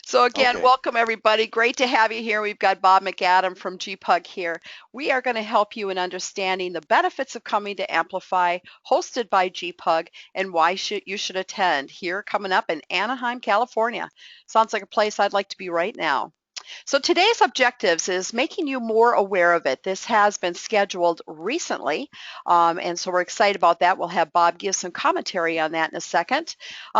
So again, Okay. welcome everybody. Great to have you here. We've got Bob McAdam from GPUG here. We are going to help you in understanding the benefits of coming to Amplify, hosted by GPUG, and why you should attend here coming up in Anaheim, California. Sounds like a place I'd like to be right now. So today's objectives is making you more aware of it. This has been scheduled recently, and so we're excited about that. We'll have Bob give some commentary on that in a second.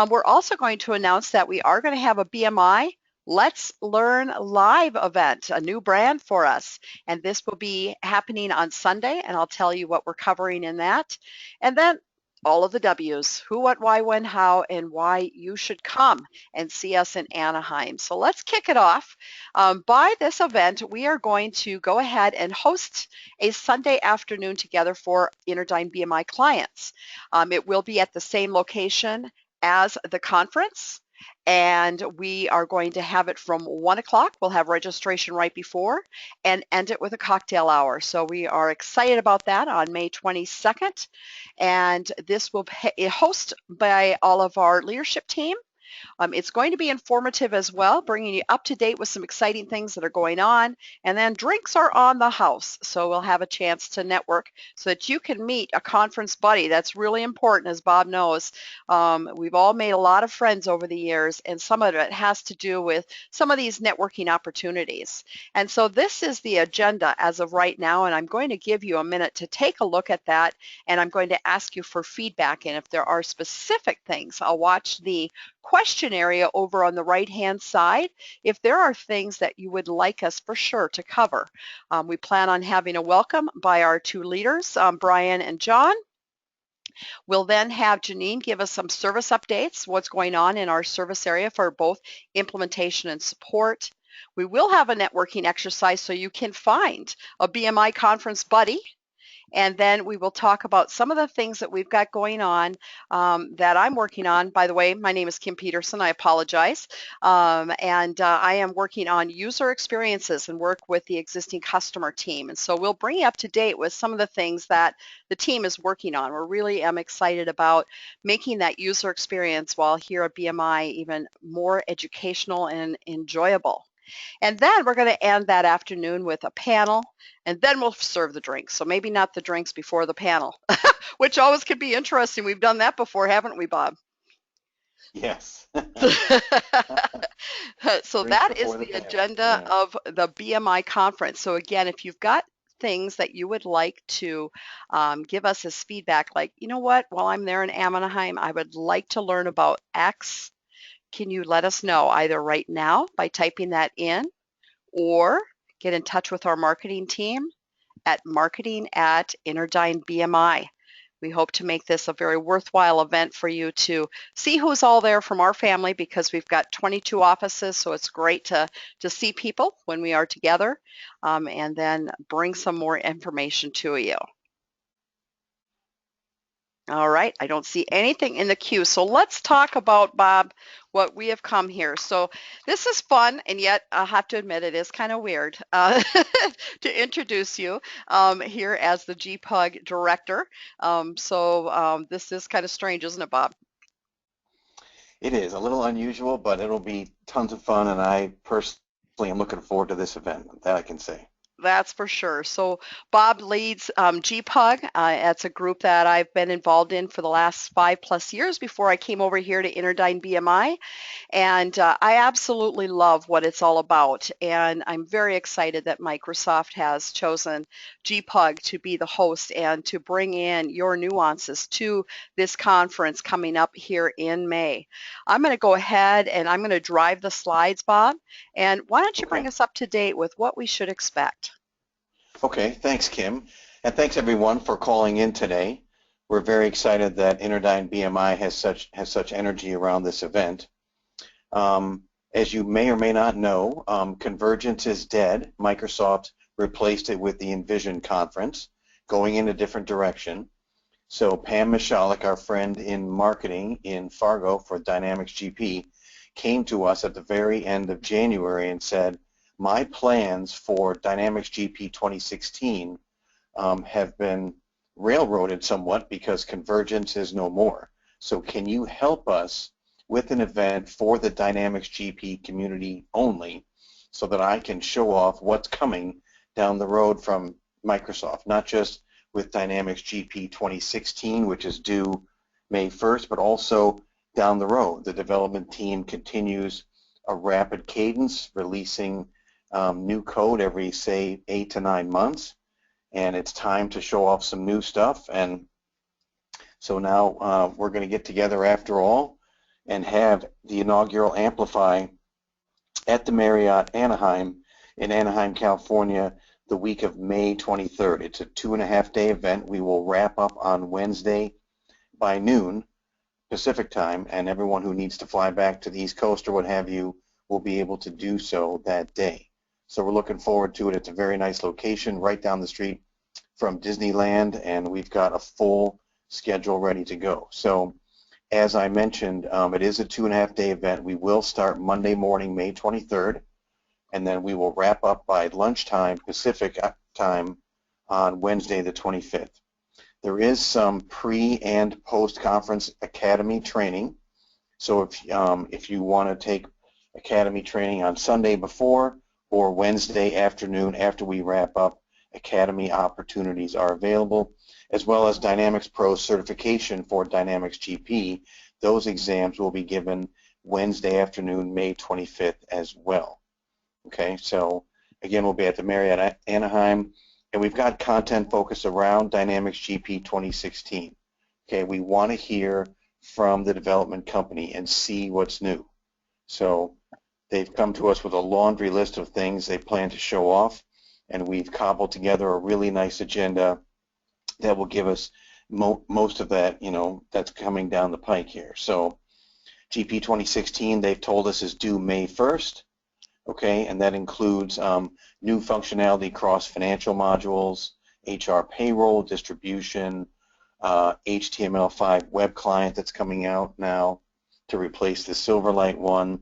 We're also going to announce that we are going to have a BMI Let's Learn Live event, a new brand for us. And this will be happening on Sunday, and I'll tell you what we're covering in that. And then all of the W's, who, what, why, when, how, and why you should come and see us in Anaheim. So let's kick it off. By this event, we are going to go ahead and host a Sunday afternoon together for InterDyn BMI clients. It will be at the same location as the conference, and we are going to have it from 1 o'clock. We'll have registration right before and end it with a cocktail hour. So we are excited about that on May 22nd, and this will be hosted by all of our leadership team. It's going to be informative as well, bringing you up to date with some exciting things that are going on. And then drinks are on the house. So we'll have a chance to network so that you can meet a conference buddy. That's really important, as Bob knows. We've all made a lot of friends over the years, and some of it has to do with some of these networking opportunities. And so this is the agenda as of right now, and I'm going to give you a minute to take a look at that, and I'm going to ask you for feedback. And if there are specific things, I'll watch the question area over on the right-hand side if there are things that you would like us for sure to cover. We plan on having a welcome by our two leaders, Brian and John. We'll then have Janine give us some service updates, what's going on in our service area for both implementation and support. We will have a networking exercise so you can find a BMI conference buddy, and then we will talk about some of the things that we've got going on that I'm working on. By the way, my name is Kim Peterson. I apologize. And I am working on user experiences and work with the existing customer team. And so we'll bring you up to date with some of the things that the team is working on. We're really excited about making that user experience while here at BMI even more educational and enjoyable. And then we're going to end that afternoon with a panel, and then we'll serve the drinks. So maybe not the drinks before the panel, which always can be interesting. We've done that before, haven't we, Bob? Yes. So Drinks that is before the the panel. agenda Yeah. of the BMI conference. So again, if you've got things that you would like to give us as feedback, like, you know what, while I'm there in Anaheim, I would like to learn about X. Can you let us know either right now by typing that in, or get in touch with our marketing team at marketing@InterDyn BMI. We hope to make this a very worthwhile event for you to see who's all there from our family, because we've got 22 offices, so it's great to see people when we are together, and then bring some more information to you. All right, I don't see anything in the queue. So let's talk about, Bob, what we have come here. So this is fun, and yet I'll have to admit it is kind of weird to introduce you here as the GPUG director. This is kind of strange, isn't it, Bob? It is a little unusual, but it'll be tons of fun, and I personally am looking forward to this event. That I can say. That's for sure. So Bob leads GPUG. It's a group that I've been involved in for the last 5+ years before I came over here to InterDyn BMI. And I absolutely love what it's all about. And I'm very excited that Microsoft has chosen GPUG to be the host and to bring in your nuances to this conference coming up here in May. I'm going to go ahead and I'm going to drive the slides, Bob. And why don't you bring Okay. us up to date with what we should expect? Okay. Thanks, Kim, and thanks everyone for calling in today. We're very excited that InterDyn BMI has such energy around this event. As you may or may not know, Convergence is dead. Microsoft replaced it with the Envision conference, going in a different direction. So Pam Michalik, our friend in marketing in Fargo for Dynamics GP, came to us at the very end of January and said, my plans for Dynamics GP 2016 have been railroaded somewhat because Convergence is no more. So can you help us with an event for the Dynamics GP community only, so that I can show off what's coming down the road from Microsoft, not just with Dynamics GP 2016, which is due May 1st, but also down the road. The development team continues a rapid cadence, releasing new code every, say, 8 to 9 months, and it's time to show off some new stuff. And so now we're going to get together after all and have the inaugural Amplify at the Marriott Anaheim in Anaheim, California, the week of May 23rd. It's a 2.5-day event. We will wrap up on Wednesday by noon Pacific time, and everyone who needs to fly back to the East Coast or what have you will be able to do so that day. So we're looking forward to it. It's a very nice location right down the street from Disneyland, and we've got a full schedule ready to go. So as I mentioned, it is a 2.5-day event. We will start Monday morning, May 23rd, and then we will wrap up by lunchtime Pacific time on Wednesday the 25th. There is some pre- and post-conference Academy training. So if you want to take Academy training on Sunday before or Wednesday afternoon after we wrap up, Academy opportunities are available, as well as Dynamics Pro certification for Dynamics GP. Those exams will be given Wednesday afternoon, May 25th as well. Okay, so again, we'll be at the Marriott Anaheim, and we've got content focused around Dynamics GP 2016. Okay, we want to hear from the development company and see what's new. So they've come to us with a laundry list of things they plan to show off, and we've cobbled together a really nice agenda that will give us most of that, that's coming down the pike here. So GP 2016, they've told us, is due May 1st. Okay, and that includes new functionality across financial modules, HR payroll, distribution, HTML5 web client that's coming out now to replace the Silverlight one.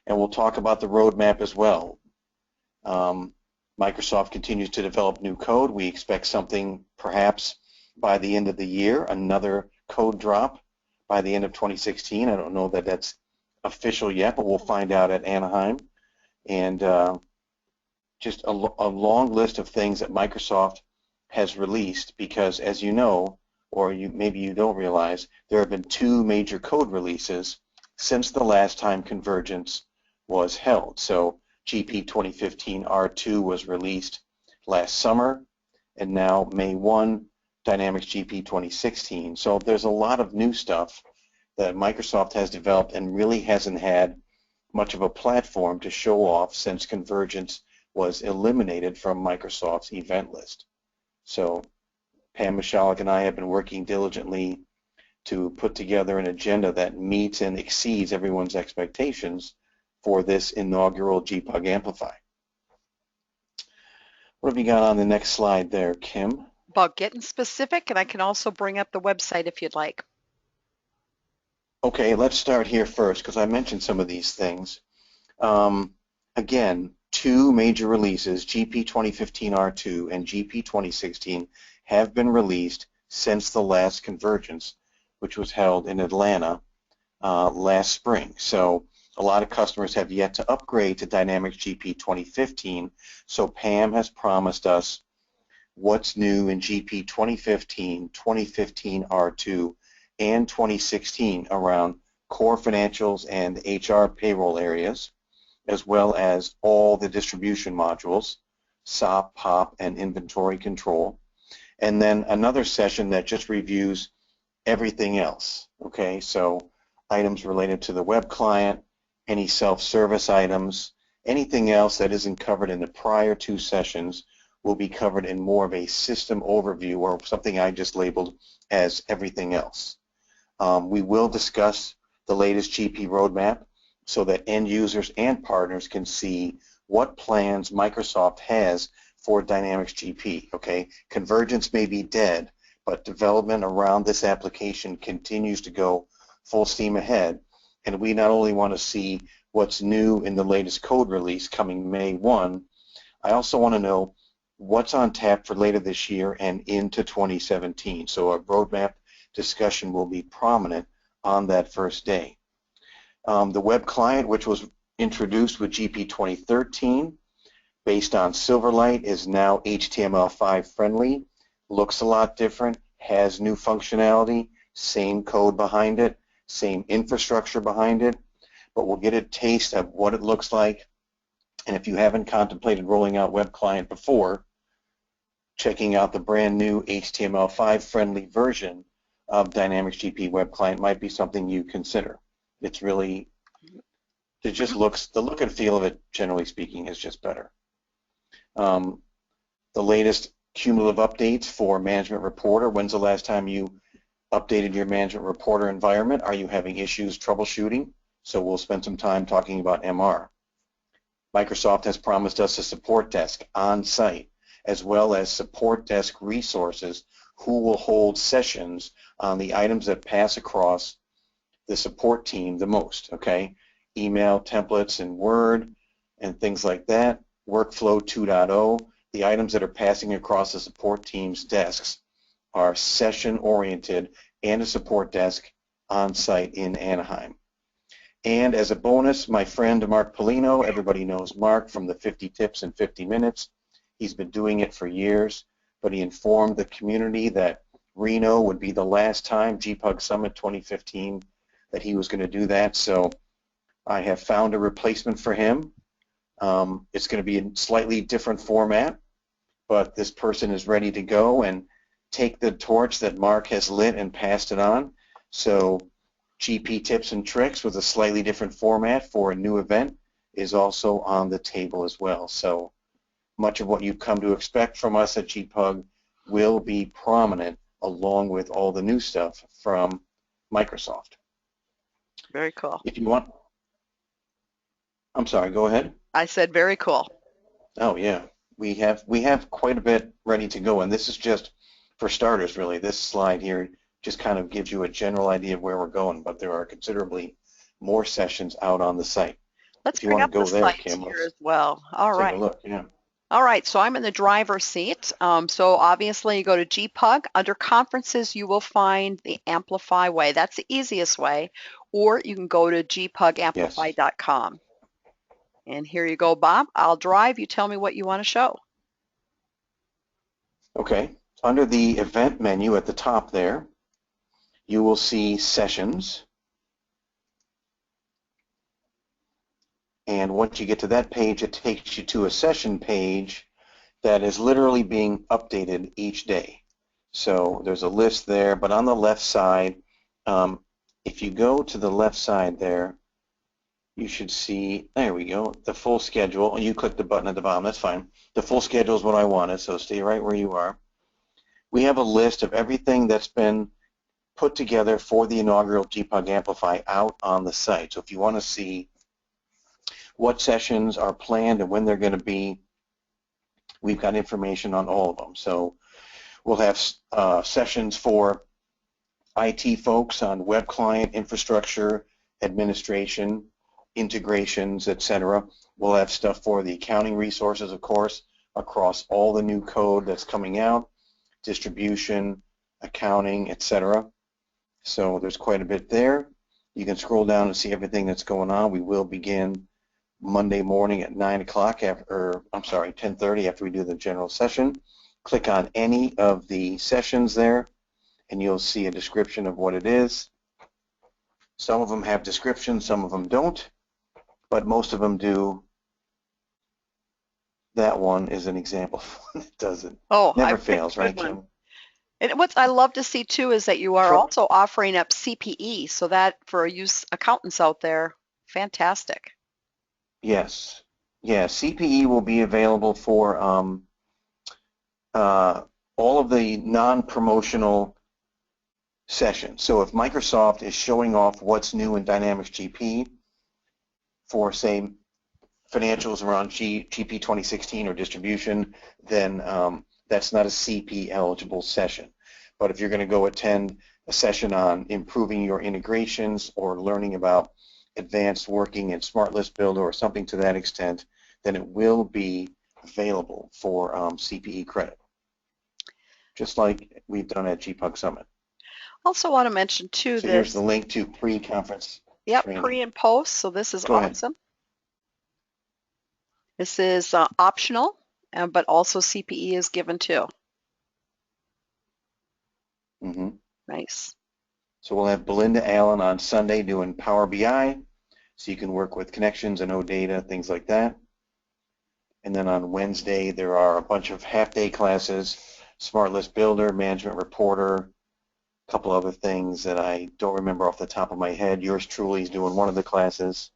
And we'll talk about the roadmap as well. Microsoft continues to develop new code. We expect something perhaps by the end of the year, another code drop by the end of 2016. I don't know that that's official yet, but we'll find out at Anaheim. And just a long list of things that Microsoft has released, because as you know, or maybe you don't realize, there have been 2 major code releases since the last time Convergence was held. So GP 2015 R2 was released last summer, and now May 1, Dynamics GP 2016. So there's a lot of new stuff that Microsoft has developed and really hasn't had much of a platform to show off since Convergence was eliminated from Microsoft's event list. So Pam Michalik and I have been working diligently to put together an agenda that meets and exceeds everyone's expectations for this inaugural GPUG Amplify. What have you got on the next slide there, Kim? About getting specific, and I can also bring up the website if you'd like. Okay, let's start here first, because I mentioned some of these things. Again, 2 major releases, GP 2015 R2 and GP 2016, have been released since the last Convergence, which was held in Atlanta last spring. So a lot of customers have yet to upgrade to Dynamics GP 2015, so Pam has promised us what's new in GP 2015, 2015 R2, and 2016 around core financials and HR payroll areas, as well as all the distribution modules, SOP, POP, and inventory control. And then another session that just reviews everything else, okay? So items related to the web client, any self-service items, anything else that isn't covered in the prior 2 sessions will be covered in more of a system overview, or something I just labeled as everything else. We will discuss the latest GP roadmap so that end users and partners can see what plans Microsoft has for Dynamics GP. Okay, Convergence may be dead, but development around this application continues to go full steam ahead, and we not only want to see what's new in the latest code release coming May 1, I also want to know what's on tap for later this year and into 2017. So a roadmap discussion will be prominent on that first day. The web client, which was introduced with GP 2013, based on Silverlight, is now HTML5 friendly, looks a lot different, has new functionality, same code behind it, same infrastructure behind it, but we'll get a taste of what it looks like. And if you haven't contemplated rolling out web client before, checking out the brand new HTML5 friendly version of Dynamics GP web client might be something you consider. It's really, it just looks, the look and feel of it, generally speaking, is just better. The latest cumulative updates for Management Reporter. When's the last time you updated your Management Reporter environment? Are you having issues troubleshooting? So we'll spend some time talking about MR. Microsoft has promised us a support desk on site, as well as support desk resources who will hold sessions on the items that pass across the support team the most, okay? Email templates in Word and things like that. Workflow 2.0, the items that are passing across the support team's desks are session-oriented and a support desk on site in Anaheim. And as a bonus, my friend Mark Polino, everybody knows Mark from the 50 Tips in 50 Minutes. He's been doing it for years, but he informed the community that Reno would be the last time, GPUG Summit 2015, that he was going to do that. So I have found a replacement for him. It's going to be in slightly different format, but this person is ready to go and take the torch that Mark has lit and passed it on. So GP Tips and Tricks with a slightly different format for a new event is also on the table as well. So much of what you've come to expect from us at GPUG will be prominent along with all the new stuff from Microsoft. Very cool. If you want, I'm sorry, go ahead. I said very cool. Oh yeah, we have quite a bit ready to go, and this is just for starters really. This slide here just kind of gives you a general idea of where we're going, but there are considerably more sessions out on the site. Let's If you bring want up to go the there, sites Kim, here let's as well. All take a right. look. Yeah. All right, so I'm in the driver's seat. So obviously you go to GPUG. Under conferences, you will find the Amplify way. That's the easiest way. Or you can go to Yes. gpugamplify.com. And here you go, Bob. I'll drive. You tell me what you want to show. Okay. Under the event menu at the top there, you will see sessions. And once you get to that page, it takes you to a session page that is literally being updated each day. So there's a list there, but on the left side, if you go to the left side there, you should see, there we go, the full schedule. You click the button at the bottom, that's fine. The full schedule is what I wanted, so stay right where you are. We have a list of everything that's been put together for the inaugural GPUG Amplify out on the site. So if you want to see what sessions are planned and when they're going to be, we've got information on all of them. So we'll have sessions for IT folks on web client, infrastructure, administration, integrations, etc. We'll have stuff for the accounting resources, of course, across all the new code that's coming out, distribution, accounting, etc. So there's quite a bit there. You can scroll down and see everything that's going on. We will begin Monday morning at 9 o'clock, 10:30 after we do the general session. Click on any of the sessions there, and you'll see a description of what it is. Some of them have descriptions, some of them don't, but most of them do. That one is an example. It doesn't. Oh, Never I picked fails, a right, good one. Kim? And what I love to see too is that you are Sure. also offering up CPE, so that for you accountants out there, fantastic. Yes. Yeah, CPE will be available for all of the non-promotional sessions. So if Microsoft is showing off what's new in Dynamics GP for, say, financials around GP 2016 or distribution, then that's not a CP eligible session. But if you're going to go attend a session on improving your integrations or learning about advanced working in Smart List Builder or something to that extent, then it will be available for CPE credit, just like we've done at GPUG Summit. Also want to mention too So here's the this. link to pre-conference. Yep, training. pre and post, so this is Go ahead. awesome. This is optional, but also CPE is given too. Mm-hmm. Nice. So we'll have Belinda Allen on Sunday doing Power BI, so you can work with connections and OData, things like that. And then on Wednesday, there are a bunch of half-day classes, Smart List Builder, Management Reporter, a couple other things that I don't remember off the top of my head. Yours truly is doing one of the classes.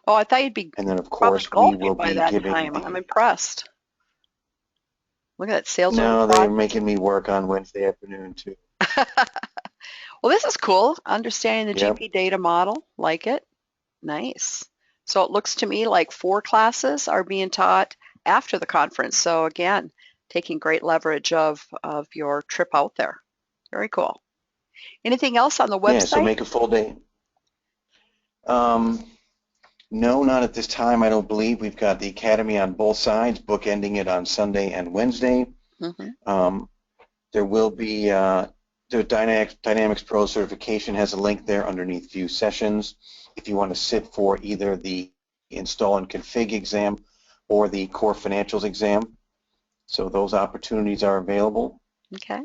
Oh, I thought you'd be And then, of probably course, we golfing will by be that giving time. the... I'm impressed. Look at that sales over No, they're project. making me work on Wednesday afternoon, too. Well, this is cool. Understanding the Yep. GP data model, like it. Nice. So it looks to me like 4 classes are being taught after the conference. So again, taking great leverage of your trip out there. Very cool. Anything else on the Yeah, so website? make a full day. No, not at this time, I don't believe. We've got the Academy on both sides, bookending it on Sunday and Wednesday. Mm-hmm. There will be, the Dynamics Pro certification has a link there underneath View Sessions. If you want to sit for either the Install and Config exam or the Core Financials exam. So those opportunities are available. Okay.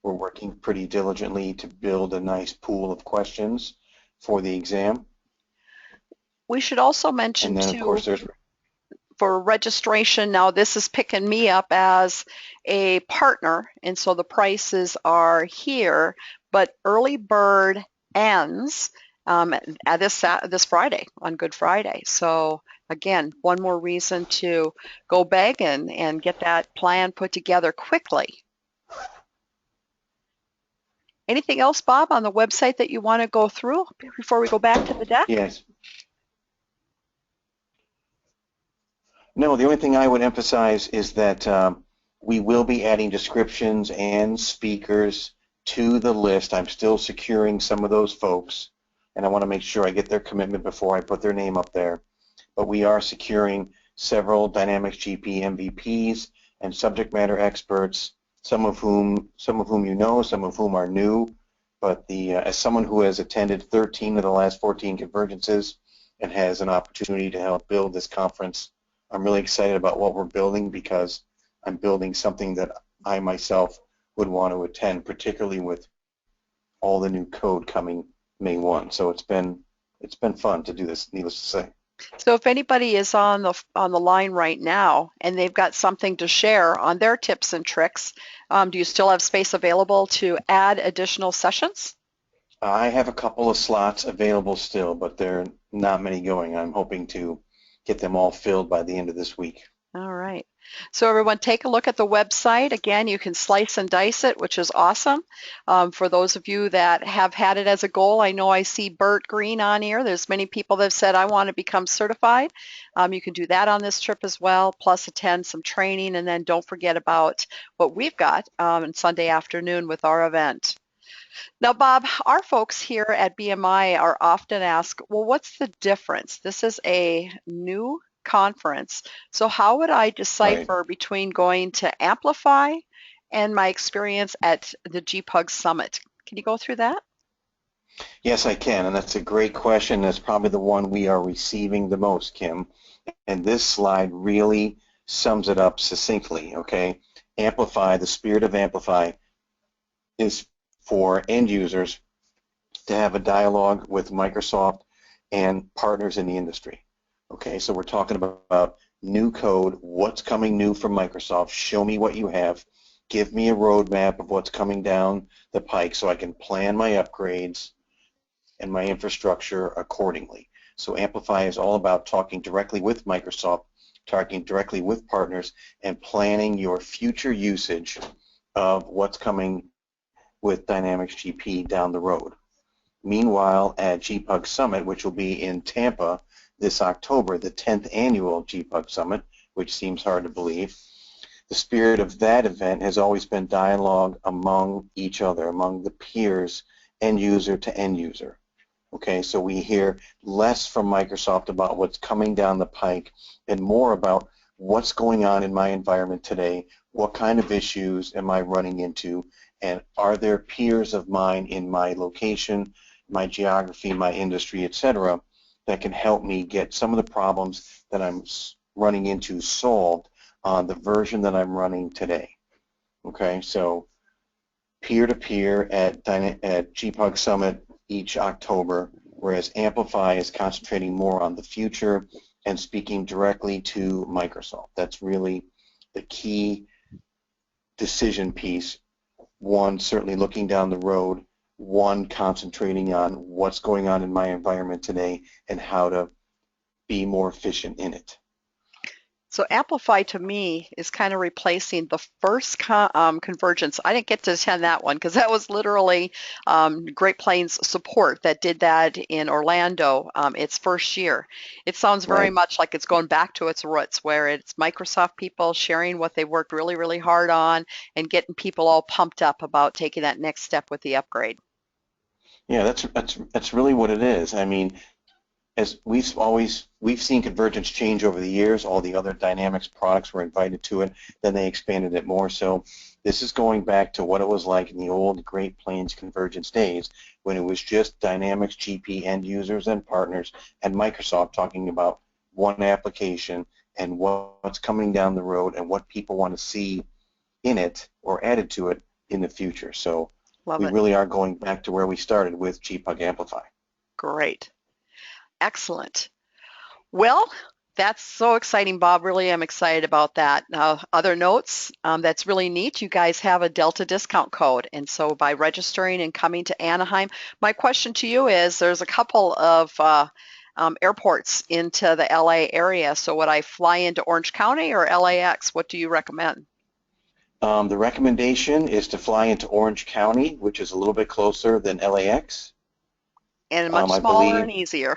We're working pretty diligently to build a nice pool of questions for the exam. We should also mention And then, of course, too, there's... for registration, now this is picking me up as a partner, and so the prices are here, but early bird ends at this Friday, on Good Friday. So again, one more reason to go beg and get that plan put together quickly. Anything else, Bob, on the website that you want to go through before we go back to the deck? Yes. No, the only thing I would emphasize is that we will be adding descriptions and speakers to the list. I'm still securing some of those folks, and I want to make sure I get their commitment before I put their name up there. But we are securing several Dynamics GP MVPs and subject matter experts, some of whom you know, some of whom are new. But as someone who has attended 13 of the last 14 convergences and has an opportunity to help build this conference, I'm really excited about what we're building because I'm building something that I myself would want to attend, particularly with all the new code coming May 1. So it's been fun to do this, needless to say. So if anybody is on the line right now and they've got something to share on their tips and tricks, do you still have space available to add additional sessions? I have a couple of slots available still, but there are not many going. I'm hoping to get them all filled by the end of this week. All right. So everyone, take a look at the website. Again, you can slice and dice it, which is awesome. For those of you that have had it as a goal, I know I see Bert Green on here. There's many people that have said, I want to become certified. You can do that on this trip as well, plus attend some training, and then don't forget about what we've got on Sunday afternoon with our event. Now, Bob, our folks here at BMI are often asked, well, what's the difference? This is a new conference. So how would I decipher Right. between going to Amplify and my experience at the GPUG Summit? Can you go through that? Yes, I can, and that's a great question. That's probably the one we are receiving the most, Kim. And this slide really sums it up succinctly, okay? Amplify, the spirit of Amplify is for end users to have a dialogue with Microsoft and partners in the industry. Okay, so we're talking about new code, what's coming new from Microsoft, show me what you have, give me a roadmap of what's coming down the pike so I can plan my upgrades and my infrastructure accordingly. So Amplify is all about talking directly with Microsoft, talking directly with partners, and planning your future usage of what's coming with Dynamics GP down the road. Meanwhile, at GPUG Summit, which will be in Tampa this October, the 10th annual GPUG Summit, which seems hard to believe, the spirit of that event has always been dialogue among each other, among the peers, end user to end user. Okay, so we hear less from Microsoft about what's coming down the pike and more about what's going on in my environment today, what kind of issues am I running into, and are there peers of mine in my location my geography, my industry, etc., that can help me get some of the problems that I'm running into solved on the version that I'm running today. Okay, so peer-to-peer at GPUG Summit each October, whereas Amplify is concentrating more on the future and speaking directly to Microsoft. That's really the key decision piece. One, certainly looking down the road. One, concentrating on what's going on in my environment today and how to be more efficient in it. So Amplify to me is kind of replacing the first Convergence. I didn't get to attend that one because that was literally Great Plains Support that did that in Orlando its first year. It sounds very Right. much like it's going back to its roots where it's Microsoft people sharing what they worked really, really hard on and getting people all pumped up about taking that next step with the upgrade. Yeah, that's really what it is. I mean, as we've seen Convergence change over the years. All the other Dynamics products were invited to it, then they expanded it more. So this is going back to what it was like in the old Great Plains Convergence days when it was just Dynamics GP end users and partners and Microsoft talking about one application and what's coming down the road and what people want to see in it or added to it in the future. So Love we it. really are going back to where we started with GPUG Amplify. Great. Excellent. Well, that's so exciting, Bob. Really am excited about that. Other notes, that's really neat. You guys have a Delta discount code. And so by registering and coming to Anaheim, my question to you is there's a couple of airports into the LA area. So would I fly into Orange County or LAX? What do you recommend? The recommendation is to fly into Orange County, which is a little bit closer than LAX. And much I smaller and believe, easier.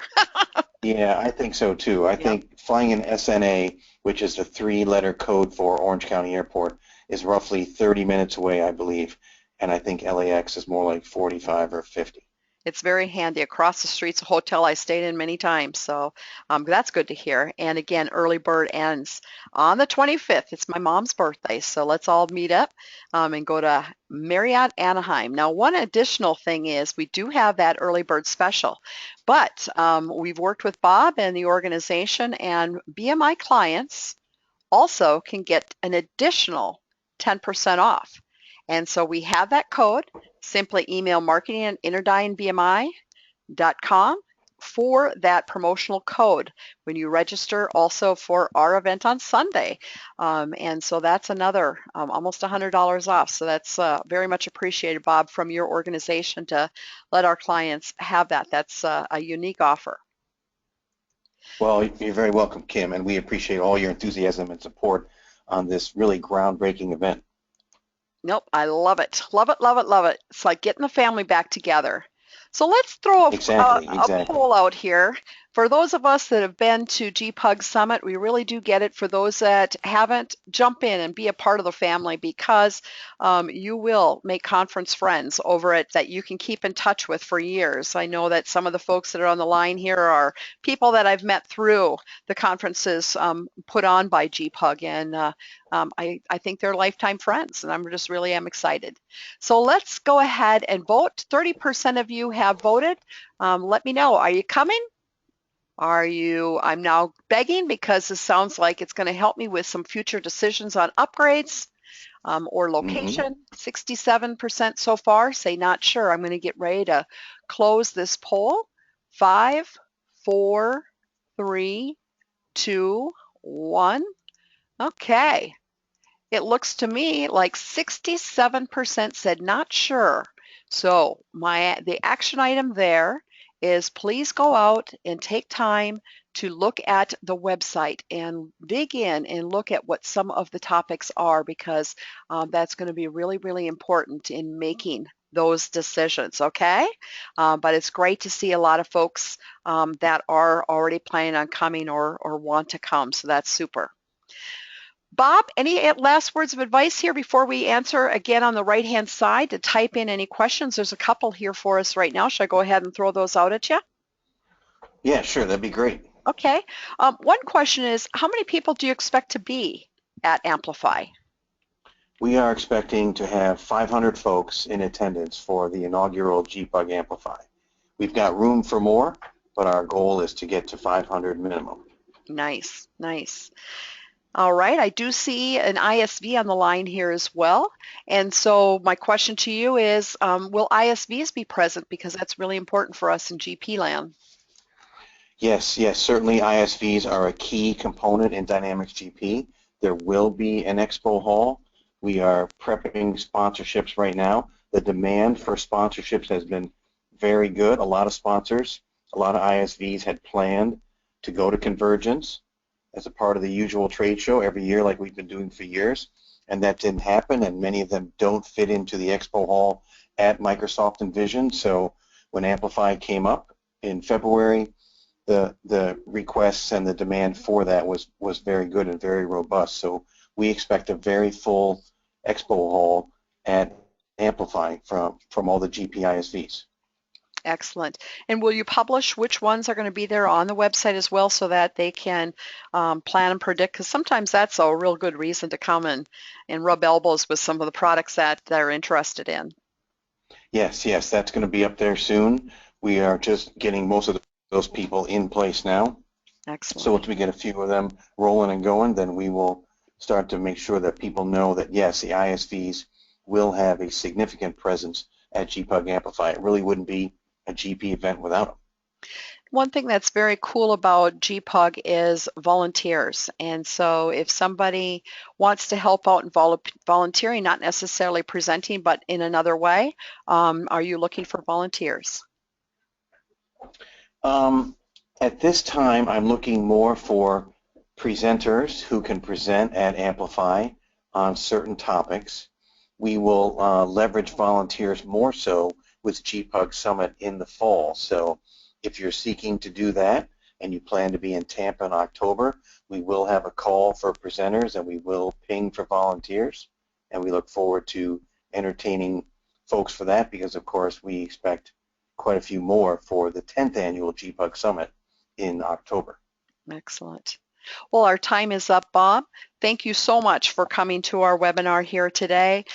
yeah, I think so too. I Yep. think flying in SNA, which is the three-letter code for Orange County Airport, is roughly 30 minutes away, I believe. And I think LAX is more like 45 or 50. It's very handy. Across the street's a hotel I stayed in many times, so that's good to hear. And again, early bird ends on the 25th. It's my mom's birthday, so let's all meet up and go to Marriott Anaheim. Now, one additional thing is we do have that early bird special, but we've worked with Bob and the organization, and BMI clients also can get an additional 10% off. And so we have that code. Simply email marketing at interdynbmi.com for that promotional code when you register also for our event on Sunday. And so that's another almost $100 off. So that's very much appreciated, Bob, from your organization to let our clients have that. That's a unique offer. Well, you're very welcome, Kim, and we appreciate all your enthusiasm and support on this really groundbreaking event. Nope, I love it. Love it, love it, love it. It's like getting the family back together. So let's throw Exactly, a exactly. poll out here. For those of us that have been to GPUG Summit, we really do get it. For those that haven't, jump in and be a part of the family because you will make conference friends over it that you can keep in touch with for years. I know that some of the folks that are on the line here are people that I've met through the conferences put on by GPUG, and I think they're lifetime friends, and I'm just really am excited. So let's go ahead and vote. 30% of you have voted. Let me know. Are you coming? Are you? I'm now begging because this sounds like it's going to help me with some future decisions on upgrades or Hmm. location. 67% so far say not sure. I'm going to get ready to close this poll. 5, 4, 3, 2, 1. Okay. It looks to me like 67% said not sure. So the action item there is please go out and take time to look at the website and dig in and look at what some of the topics are because that's going to be really, really important in making those decisions, okay? But it's great to see a lot of folks that are already planning on coming or want to come, so that's super. Bob, any last words of advice here before we answer again on the right-hand side to type in any questions? There's a couple here for us right now. Should I go ahead and throw those out at you? Yeah, sure, that'd be great. Okay. One question is, how many people do you expect to be at Amplify? We are expecting to have 500 folks in attendance for the inaugural GPUG Amplify. we've got room for more, but our goal is to get to 500 minimum. Nice, nice. All right, I do see an ISV on the line here as well. And so my question to you is, will ISVs be present? Because that's really important for us in GP land. Yes, yes, certainly ISVs are a key component in Dynamics GP. There will be an expo hall. We are prepping sponsorships right now. The demand for sponsorships has been very good. A lot of sponsors, a lot of ISVs had planned to go to Convergence as a part of the usual trade show every year like we've been doing for years, and that didn't happen, and many of them don't fit into the expo hall at Microsoft Envision. So when Amplify came up in February, the requests and the demand for that was very good and very robust. So we expect a very full expo hall at Amplify from all the GP ISVs. Excellent. And will you publish which ones are going to be there on the website as well so that they can plan and predict? Because sometimes that's a real good reason to come and rub elbows with some of the products that they're interested in. Yes, yes, that's going to be up there soon. We are just getting most of those people in place now. Excellent. So once we get a few of them rolling and going, then we will start to make sure that people know that, yes, the ISVs will have a significant presence at GPUG Amplify. It really wouldn't be a GP event without them. One thing that's very cool about GPUG is volunteers. And so if somebody wants to help out in volunteering, not necessarily presenting, but in another way, are you looking for volunteers? At this time, I'm looking more for presenters who can present at Amplify on certain topics. We will leverage volunteers more so with GPUG Summit in the fall. So if you're seeking to do that and you plan to be in Tampa in October, we will have a call for presenters and we will ping for volunteers. And we look forward to entertaining folks for that because, of course, we expect quite a few more for the 10th annual GPUG Summit in October. Excellent. Well, our time is up, Bob. Thank you so much for coming to our webinar here today.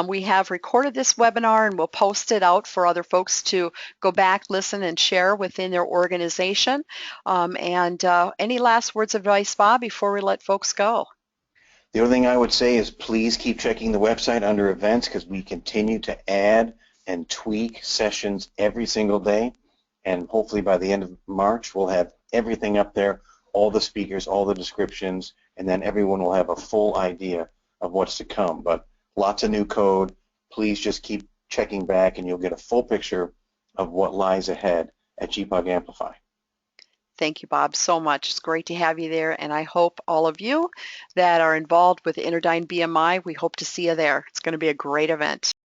We have recorded this webinar and we'll post it out for other folks to go back, listen, and share within their organization. Any last words of advice, Bob, before we let folks go? The other thing I would say is please keep checking the website under events because we continue to add and tweak sessions every single day. And hopefully by the end of March, we'll have everything up there, all the speakers, all the descriptions, and then everyone will have a full idea of what's to come. But lots of new code. Please just keep checking back and you'll get a full picture of what lies ahead at GPUG Amplify. Thank you, Bob, so much. It's great to have you there, and I hope all of you that are involved with InterDyn BMI, we hope to see you there. It's going to be a great event.